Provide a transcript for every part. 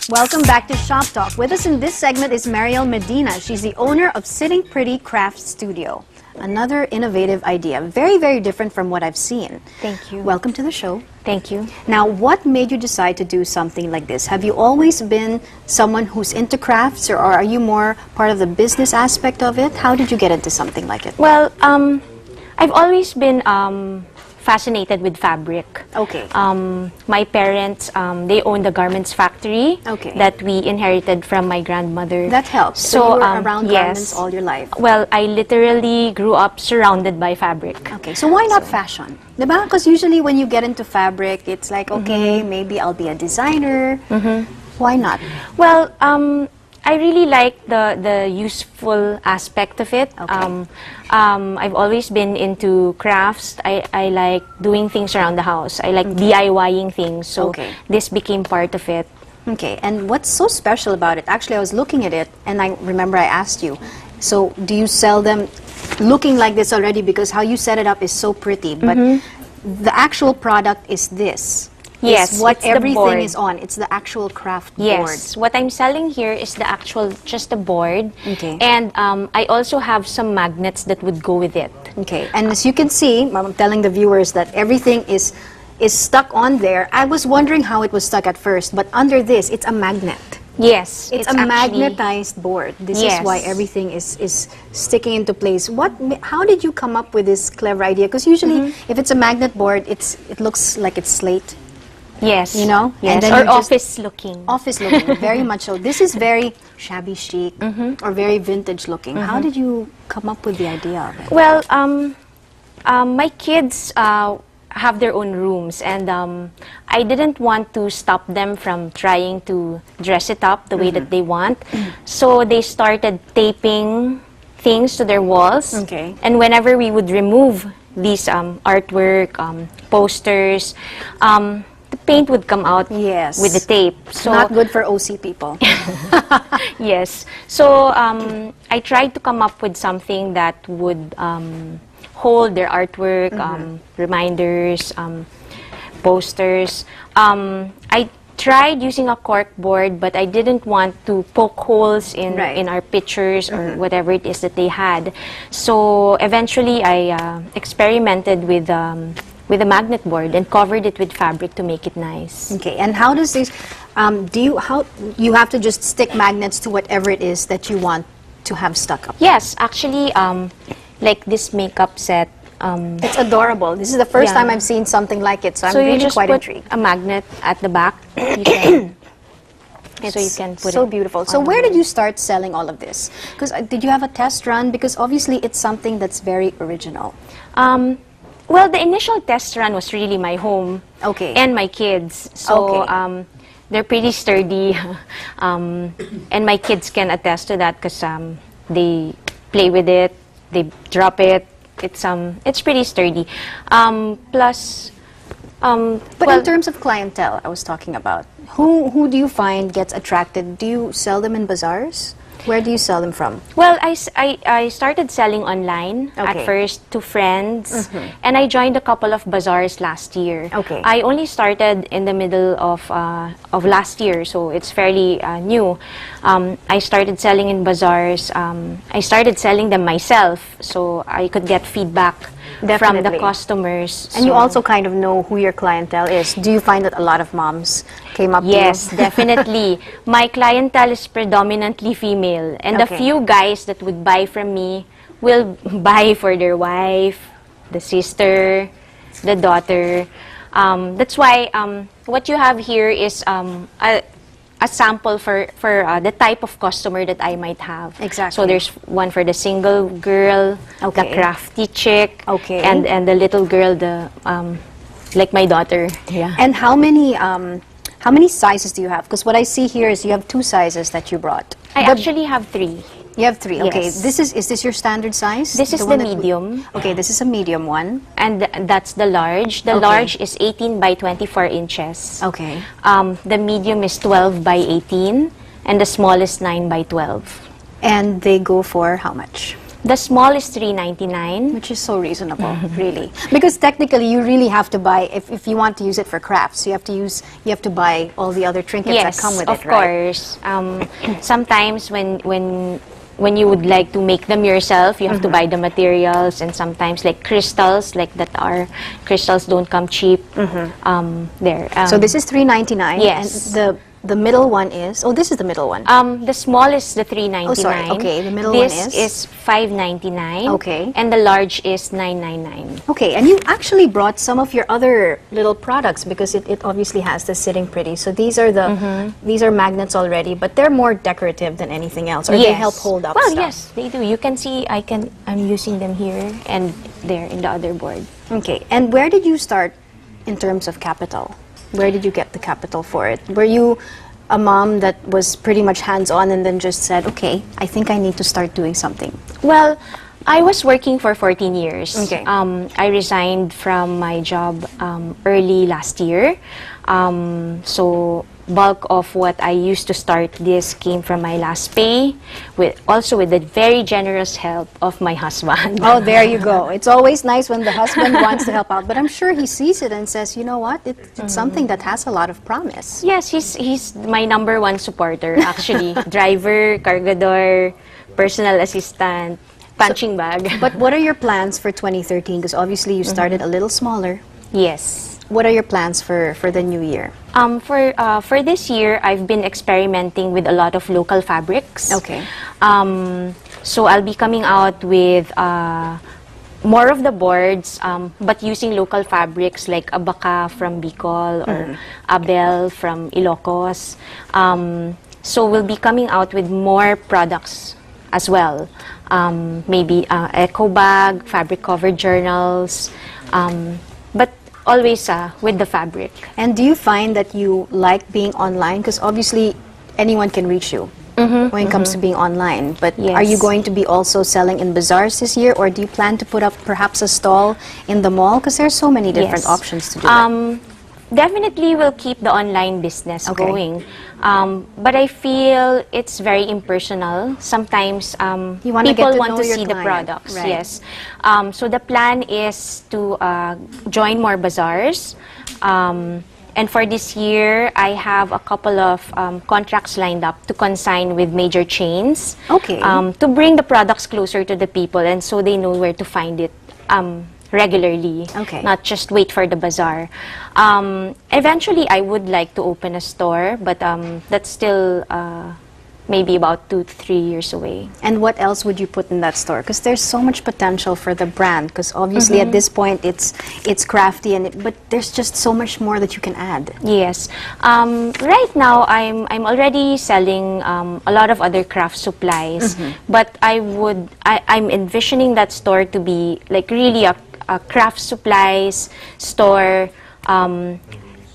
Welcome back to Shop Talk. With us in this segment is Mariel Medina. She's the owner of Sitting Pretty Craft Studio. Another innovative idea, very, very different from what I've seen. Thank you. Welcome to the show. Thank you. Now, what made you decide to do something like this? Have you always been someone who's into crafts, or are you more part of the business aspect of it? How did you get into something like it? Well, I've always been fascinated with fabric. Okay. My parents, they owned a garments factory that we inherited from my grandmother. That helps. So you were around garments all your life. Well, I literally grew up surrounded by fabric. Okay, so why not fashion? Because usually when you get into fabric, it's like, okay, maybe I'll be a designer. Why not? Well, I really like the useful aspect of it. Okay. I've always been into crafts. I like doing things around the house. I like DIYing things. So this became part of it. Okay, and what's so special about it? Actually, I was looking at it, and I remember I asked you, so do you sell them looking like this already? Because how you set it up is so pretty, but the actual product is this. Yes, what it's everything is on. It's the actual craft board. Yes, what I'm selling here is the actual, just the board. Okay. And I also have some magnets that would go with it. Okay, and as you can see, I'm telling the viewers that everything is stuck on there. I was wondering how it was stuck at first, but under this, it's a magnet. Yes, it's a magnetized board. This is why everything is sticking into place. How did you come up with this clever idea? Because usually, if it's a magnet board, it looks like it's slate. Yes. You know? Yes. And then or office looking. Office looking, very much so. This is very shabby chic or very vintage looking. How did you come up with the idea of it? Well, my kids have their own rooms, and I didn't want to stop them from trying to dress it up the way that they want. So they started taping things to their walls. Okay. And whenever we would remove these artwork, posters, the paint would come out with the tape. So not good for OC people. Yes. So I tried to come up with something that would hold their artwork, reminders, posters. I tried using a cork board, but I didn't want to poke holes in our pictures or whatever it is that they had. So eventually I experimented with a magnet board and covered it with fabric to make it nice. Okay, and how does this, you have to just stick magnets to whatever it is that you want to have stuck up? Yes, actually, like this makeup set. It's adorable. This is the first time I've seen something like it, so I'm really quite intrigued. A magnet at the back. You can, so you can put it. So beautiful. So where did you start selling all of this? Because did you have a test run? Because obviously it's something that's very original. Well, the initial test run was really my home and my kids. So they're pretty sturdy, and my kids can attest to that because they play with it, they drop it. It's pretty sturdy. Plus, but in terms of clientele, I was talking about, who do you find gets attracted? Do you sell them in bazaars? Where do you sell them from? Well, I started selling online at first to friends, and I joined a couple of bazaars last year. Okay. I only started in the middle of last year, so it's fairly new. I started selling in bazaars. I started selling them myself, so I could get feedback from the customers. And you also kind of know who your clientele is. Do you find that a lot of moms came up to you? Yes, definitely. My clientele is predominantly female, and the few guys that would buy from me will buy for their wife, the sister, the daughter. That's why what you have here is a sample for the type of customer that I might have. Exactly. So there's one for the single girl, the crafty chick, and the little girl, the like my daughter. Yeah. And how many sizes do you have? Because what I see here is you have 2 sizes that you brought. I actually have 3. You have 3. Okay. Yes. Is this your standard size? This is the medium. Okay, this is a medium one. And that's the large. The large is 18 by 24 inches. Okay. The medium is 12 by 18, and the small is 9 by 12. And they go for how much? The small is $3.99. Which is so reasonable, really. Because technically, you really have to buy, if you want to use it for crafts, you have to buy all the other trinkets that come with of it, right? course. Sometimes when you would like to make them yourself, you have to buy the materials, and sometimes like crystals, like that are crystals don't come cheap. There. So this is $3.99. Yes. And the middle one is, oh, this is the middle one. The small is the $3.99. Oh, sorry. Okay, the middle this one is $5.99. Okay. And the large is $9.99. Okay, and you actually brought some of your other little products because it obviously has the sitting pretty. So these are the these are magnets already, but they're more decorative than anything else, or they help hold up Well, stuff. yes, they do. You can see I'm using them here and there in the other board. Okay, and where did you start in terms of capital? Where did you get the capital for it? Were you a mom that was pretty much hands-on and then just said, okay, I think I need to start doing something? Well, I was working for 14 years. Okay. I resigned from my job early last year. So bulk of what I used to start this came from my last pay, also with the very generous help of my husband. Oh, there you go. It's always nice when the husband wants to help out, but I'm sure he sees it and says, you know what, it's something that has a lot of promise. Yes, he's my number one supporter, actually. Driver, cargador, personal assistant, punching bag. But what are your plans for 2013? Because obviously you started a little smaller. Yes. What are your plans for the new year? For this year, I've been experimenting with a lot of local fabrics. Okay. So I'll be coming out with more of the boards, but using local fabrics like Abaca from Bicol or Abel from Ilocos. So we'll be coming out with more products as well. Maybe eco bag, fabric covered journals, but always with the fabric. And do you find that you like being online? Because obviously anyone can reach you when it comes to being online. But are you going to be also selling in bazaars this year, or do you plan to put up perhaps a stall in the mall? Because there's so many different options to do that. Definitely will keep the online business going. But I feel it's very impersonal. Sometimes people want to see the products. Right. Yes. So the plan is to join more bazaars. And for this year, I have a couple of contracts lined up to consign with major chains. Okay. To bring the products closer to the people, and so they know where to find it regularly, not just wait for the bazaar. Eventually, I would like to open a store, but that's still maybe about 2 to 3 years away. And what else would you put in that store? Because there's so much potential for the brand. Because obviously at this point it's crafty, but there's just so much more that you can add. Yes. Right now I'm already selling a lot of other craft supplies, but I'm envisioning that store to be like really a craft supplies store.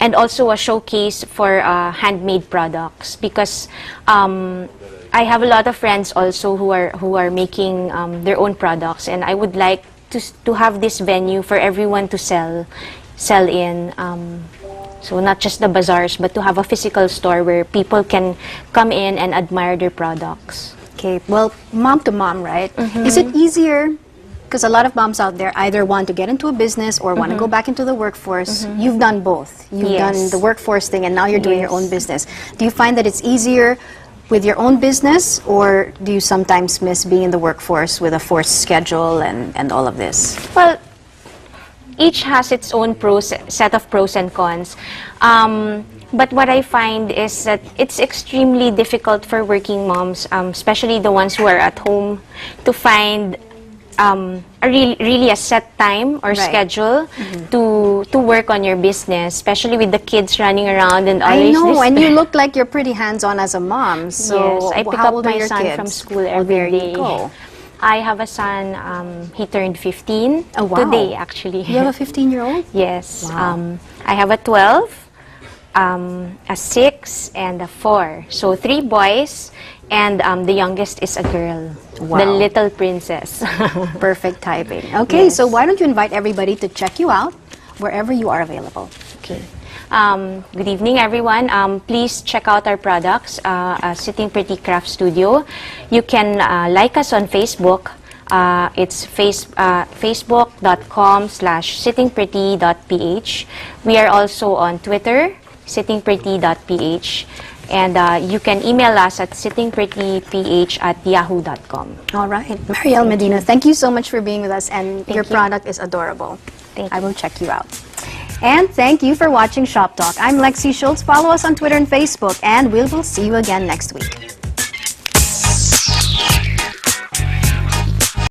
And also a showcase for handmade products, because I have a lot of friends also who are making their own products, and I would like to have this venue for everyone to sell in. So not just the bazaars, but to have a physical store where people can come in and admire their products. Okay, well, mom to mom, right? Is it easier? Because a lot of moms out there either want to get into a business or want to go back into the workforce. You've done both. You've done the workforce thing, and now you're doing your own business. Do you find that it's easier with your own business, or do you sometimes miss being in the workforce with a forced schedule and all of this? Well, each has its own set of pros and cons. But what I find is that it's extremely difficult for working moms, especially the ones who are at home, to find really a set time or schedule to work on your business, especially with the kids running around and always. I know, and you look like you're pretty hands-on as a mom. So yes, I pick how up old are my your son kids? from school every day. I have a son, he turned 15 today, actually. You have a 15-year-old? Yes. Wow. I have a 12, a 6, and a 4. So 3 boys, and the youngest is a girl. Wow. The little princess. Perfect timing. Okay, so why don't you invite everybody to check you out wherever you are available. Okay. Good evening, everyone. Please check out our products, Sitting Pretty Craft Studio. You can like us on Facebook. It's facebook.com/sittingpretty.ph. We are also on Twitter, sittingpretty.ph. And you can email us at sittingprettyph@yahoo.com. All right. Mariel Medina, thank you so much for being with us, and your you. product is adorable. Thank I you. will check you out. And thank you for watching Shop Talk. I'm Lexi Schultz. Follow us on Twitter and Facebook, and we will see you again next week.